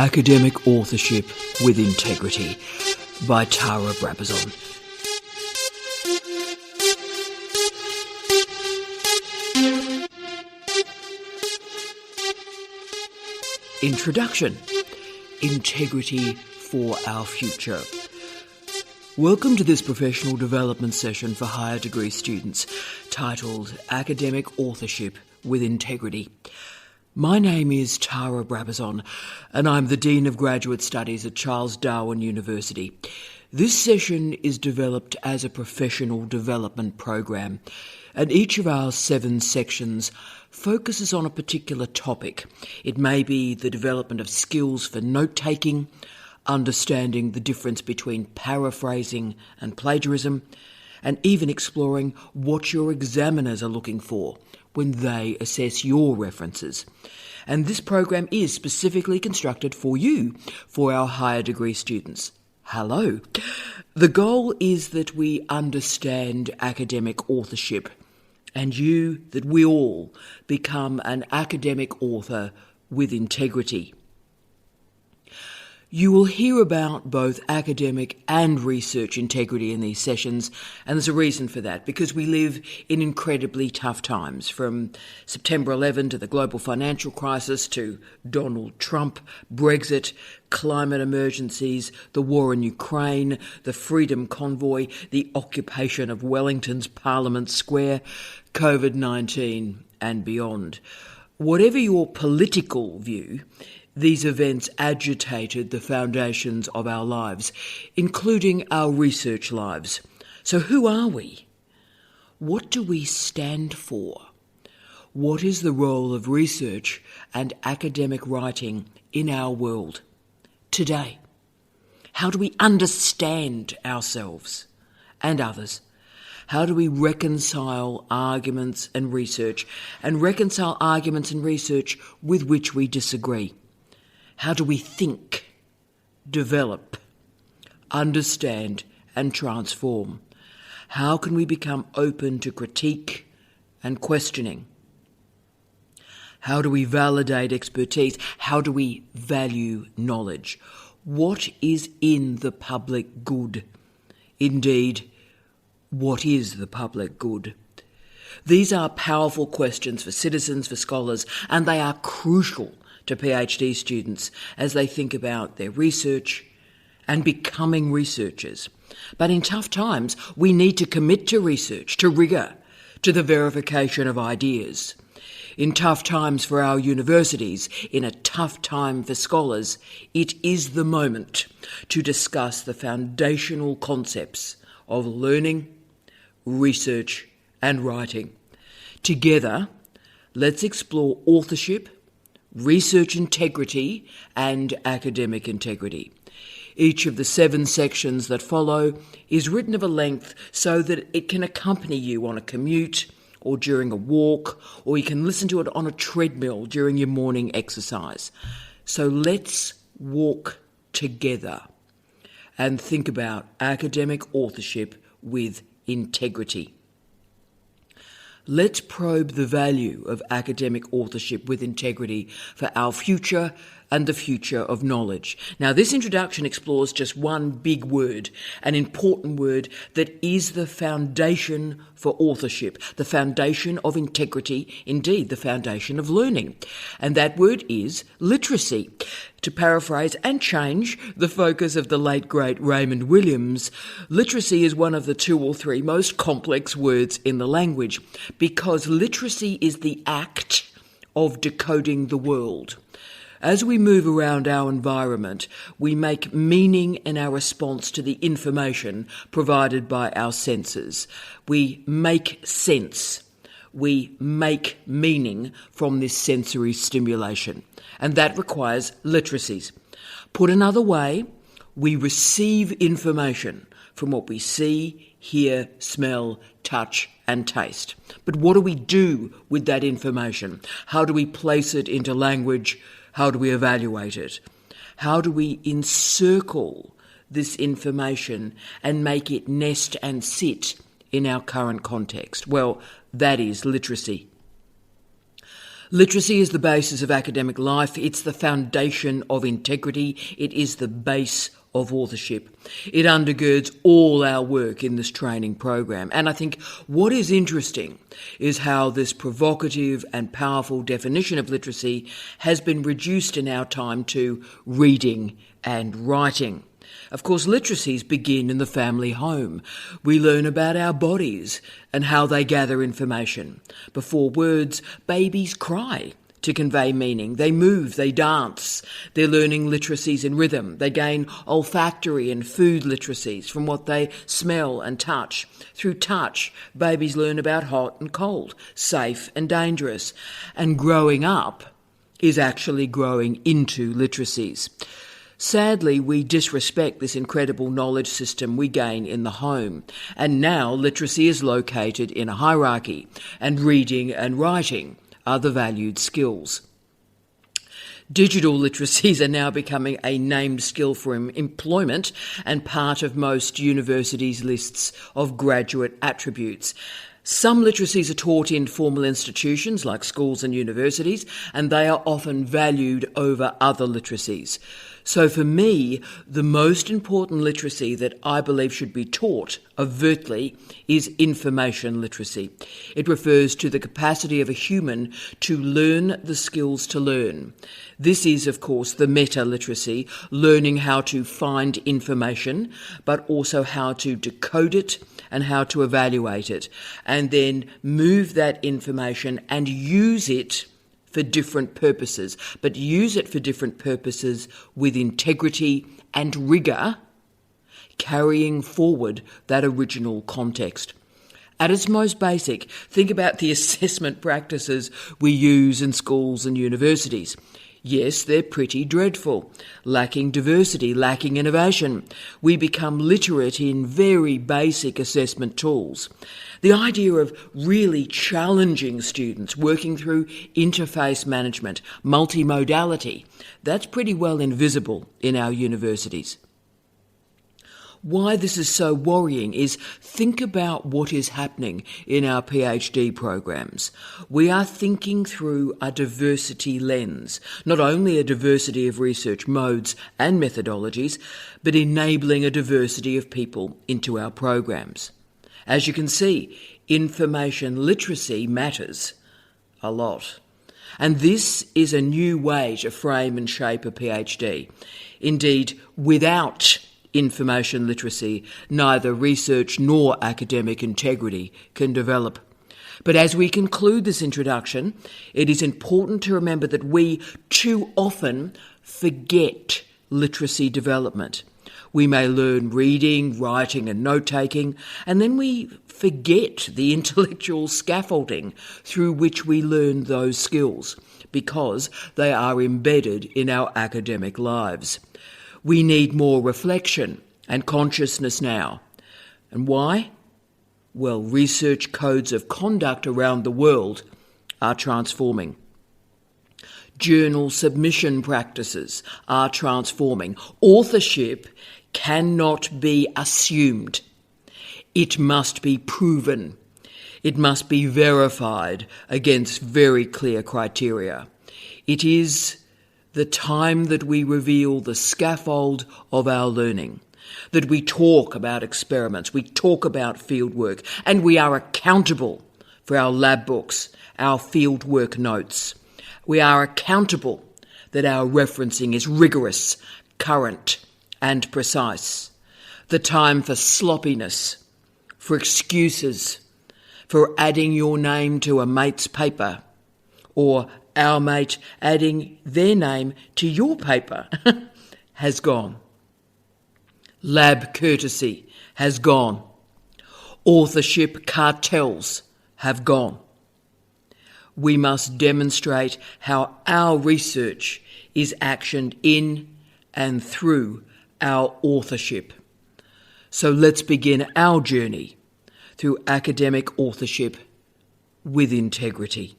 Academic Authorship with Integrity by Tara Brabazon. Introduction. Integrity for our future. Welcome to this professional development session for higher degree students titled Academic Authorship with Integrity. My name is Tara Brabazon and I'm the Dean of Graduate Studies at Charles Darwin University. This session is developed as a professional development program and each of our 7 sections focuses on a particular topic. It may be the development of skills for note-taking, understanding the difference between paraphrasing and plagiarism, and even exploring what your examiners are looking for when they assess your references. And this program is specifically constructed for you, for our higher degree students. Hello. The goal is that we understand academic authorship, and that we all become an academic author with integrity. You will hear about both academic and research integrity in these sessions, and there's a reason for that, because we live in incredibly tough times, from September 11 to the global financial crisis to Donald Trump, Brexit, climate emergencies, the war in Ukraine, the Freedom Convoy, the occupation of Wellington's Parliament Square, COVID-19 and beyond. Whatever your political view, these events agitated the foundations of our lives, including our research lives. So who are we? What do we stand for? What is the role of research and academic writing in our world today? How do we understand ourselves and others? How do we reconcile arguments and reconcile arguments and research with which we disagree? How do we think, develop, understand and transform? How can we become open to critique and questioning? How do we validate expertise? How do we value knowledge? What is in the public good? Indeed, what is the public good? These are powerful questions for citizens, for scholars, and they are crucial to PhD students as they think about their research and becoming researchers. But in tough times, we need to commit to research, to rigour, to the verification of ideas. In tough times for our universities, in a tough time for scholars, it is the moment to discuss the foundational concepts of learning, research and writing. Together, let's explore authorship, research integrity and academic integrity. Each of the 7 sections that follow is written of a length so that it can accompany you on a commute or during a walk, or you can listen to it on a treadmill during your morning exercise. So let's walk together and think about academic authorship with integrity. Let's probe the value of academic authorship with integrity for our future and the future of knowledge. Now, this introduction explores just one big word, an important word that is the foundation for authorship, the foundation of integrity, indeed the foundation of learning. And that word is literacy. To paraphrase and change the focus of the late, great Raymond Williams, literacy is one of the 2 or 3 most complex words in the language, because literacy is the act of decoding the world. As we move around our environment, we make meaning in our response to the information provided by our senses. We make sense. We make meaning from this sensory stimulation, and that requires literacies. Put another way, we receive information from what we see, hear, smell, touch and taste. But what do we do with that information? How do we place it into language? How do we evaluate it? How do we encircle this information and make it nest and sit in our current context? Well, that is literacy. Literacy is the basis of academic life. It's the foundation of integrity. It is the base of authorship. It undergirds all our work in this training program. And I think what is interesting is how this provocative and powerful definition of literacy has been reduced in our time to reading and writing. Of course, literacies begin in the family home. We learn about our bodies and how they gather information. Before words, babies cry to convey meaning. They move, they dance. They're learning literacies in rhythm. They gain olfactory and food literacies from what they smell and touch. Through touch, babies learn about hot and cold, safe and dangerous. And growing up is actually growing into literacies. Sadly, we disrespect this incredible knowledge system we gain in the home. And now literacy is located in a hierarchy, and reading and writing are the valued skills. Digital literacies are now becoming a named skill for employment and part of most universities' lists of graduate attributes. Some literacies are taught in formal institutions like schools and universities, and they are often valued over other literacies. So for me, the most important literacy that I believe should be taught overtly is information literacy. It refers to the capacity of a human to learn the skills to learn. This is, of course, the meta-literacy, learning how to find information, but also how to decode it and how to evaluate it, and then move that information and use it for different purposes, but use it for different purposes with integrity and rigour, carrying forward that original context. At its most basic, think about the assessment practices we use in schools and universities. Yes, they're pretty dreadful, lacking diversity, lacking innovation. We become literate in very basic assessment tools. The idea of really challenging students, working through interface management, multimodality, that's pretty well invisible in our universities. Why this is so worrying is think about what is happening in our PhD programs. We are thinking through a diversity lens, not only a diversity of research modes and methodologies, but enabling a diversity of people into our programs. As you can see, information literacy matters a lot. And this is a new way to frame and shape a PhD. Indeed, without information literacy, neither research nor academic integrity can develop. But as we conclude this introduction, it is important to remember that we too often forget literacy development. We may learn reading, writing and note-taking, and then we forget the intellectual scaffolding through which we learn those skills, because they are embedded in our academic lives. We need more reflection and consciousness now. And why? Well, research codes of conduct around the world are transforming. Journal submission practices are transforming. Authorship cannot be assumed. It must be proven. It must be verified against very clear criteria. It is the time that we reveal the scaffold of our learning, that we talk about experiments, we talk about fieldwork, and we are accountable for our lab books, our fieldwork notes. We are accountable that our referencing is rigorous, current, and precise. The time for sloppiness, for excuses, for adding your name to a mate's paper, or our mate adding their name to your paper has gone. Lab courtesy has gone. Authorship cartels have gone. We must demonstrate how our research is actioned in and through our authorship. So let's begin our journey through academic authorship with integrity.